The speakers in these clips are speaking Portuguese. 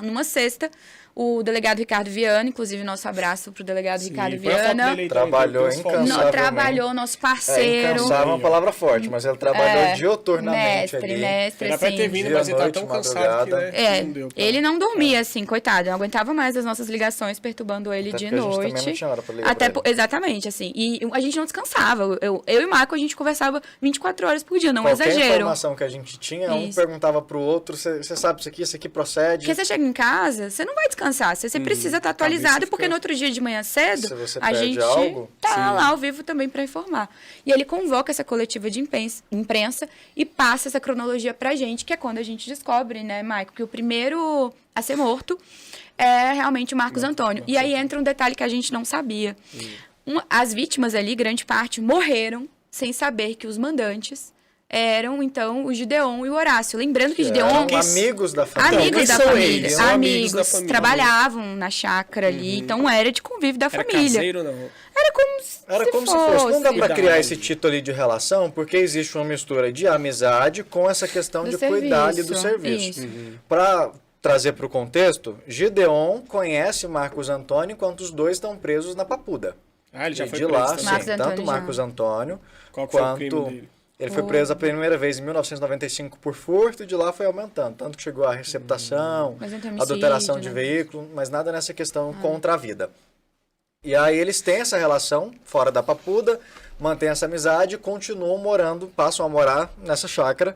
Numa sexta, o delegado Ricardo Viana, inclusive nosso abraço pro delegado Ricardo põe a foto Viana. dele aí Trabalhou também, tem umas fotos. incansavelmente. Trabalhou, nosso parceiro. Incansável é uma palavra forte, mas ele trabalhou dioturnamente mestre, Era pra ter assim. vindo, Dia, mas ele tá noite, tão cansado que, madrugada. né, não deu pra... Ele não dormia, assim, coitado. Não aguentava mais as nossas ligações, perturbando ele Até de porque a gente noite. também não tinha hora pra ligar pra ele. Exatamente, assim. E a gente não descansava. Eu e o Marco, a gente conversava 24 horas por dia, não Qualquer exagero. informação que a gente tinha, um Isso. perguntava pro outro, você sabe isso aqui procede. Porque você chega em casa, você não vai descansar. Você precisa estar atualizado, Cabeça porque fica- no outro dia de manhã cedo, Se você a perde gente algo, tá lá ao vivo também para informar. E ele convoca essa coletiva de imprensa e passa essa cronologia pra gente, que é quando a gente descobre, né, Maico, que o primeiro a ser morto é realmente o Marcos Antônio. E aí entra um detalhe que a gente não sabia. As vítimas ali, grande parte, morreram sem saber que os mandantes eram, então, o Gideon e o Horácio. Lembrando que Gideon... Eram amigos da família. Amigos quem da são família. eles? São amigos da família. Trabalhavam na chácara ali, então era de convívio da Era família. caseiro, não? Era como se fosse. Não dá pra Cuidado. criar esse título ali de relação, porque existe uma mistura de amizade com essa questão Do de cuidar ali do serviço. serviço. Para trazer para o contexto, Gideon conhece Marcos Antônio enquanto os dois estão presos na Papuda. Ah, ele já E foi de preso lá, também. sim, Marcos tanto Antônio já. Marcos Antônio Qual que foi o quanto... crime dele? Ele foi preso a primeira vez em 1995 por furto e de lá foi aumentando. Tanto que chegou a receptação, Mas não tem homicídio, adulteração de né? veículo, mas nada nessa questão contra a vida. E aí eles têm essa relação fora da Papuda, mantêm essa amizade e continuam morando, passam a morar nessa chácara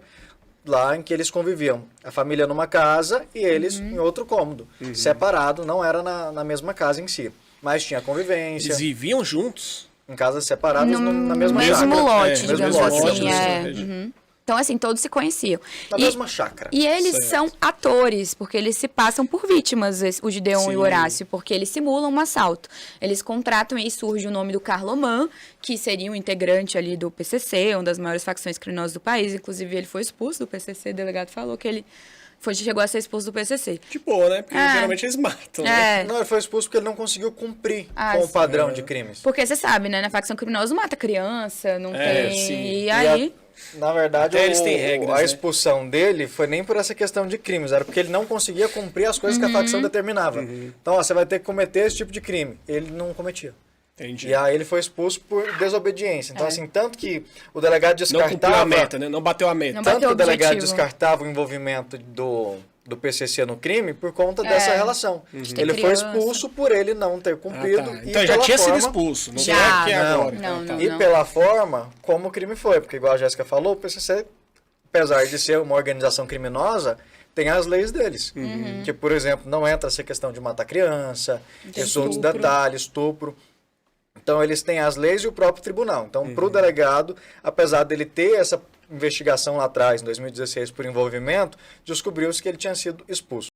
lá em que eles conviviam. A família numa casa e eles em outro cômodo, separado, não era na mesma casa em si. Mas tinha convivência, Eles viviam juntos? em casas separadas na mesma mesmo chácara. lote, Mesmo digamos lote, assim. mesmo É. lote. Uhum. Então, assim, todos se conheciam. Na mesma chácara. E eles Certo. são atores, porque eles se passam por vítimas, o Gideon e Sim. o Horácio, porque eles simulam um assalto. Eles contratam, e aí surge o nome do Carloman, que seria um integrante ali do PCC, uma das maiores facções criminosas do país. Inclusive, ele foi expulso do PCC, o delegado falou que ele chegou a ser expulso do PCC. De boa, né? Porque geralmente eles matam, né? É, Não, ele foi expulso porque ele não conseguiu cumprir Ah, com o sim. padrão de crimes. porque você sabe, né, na facção criminosa não mata criança, não É, tem... sim. E aí... Na verdade, Até eles têm regras, a né? expulsão dele foi nem por essa questão de crimes, era porque ele não conseguia cumprir as coisas que a facção determinava. Então, ó, você vai ter que cometer esse tipo de crime. Ele não cometia. Entendi. E aí ele foi expulso por desobediência. Então, assim, tanto que o delegado Não cumpriu a descartava... meta, né? Não bateu a meta. Não Tanto bateu que o o delegado objetivo. descartava o envolvimento do PCC no crime por conta dessa relação. De Ele foi criança. expulso por ele não ter Ah, cumprido. tá. E Então já pela tinha sido forma- expulso. Não Já. é que é Não. agora. Não, Ah, tá. não. E pela forma como o crime foi. Porque, igual a Jéssica falou, o PCC, apesar de ser uma organização criminosa, tem as leis deles. Que, por exemplo, não entra essa questão de matar criança, esses outros estupro. detalhes, estupro. Então, eles têm as leis e o próprio tribunal. Então, para o delegado, apesar dele ter essa investigação lá atrás, em 2016, por envolvimento, descobriu-se que ele tinha sido expulso.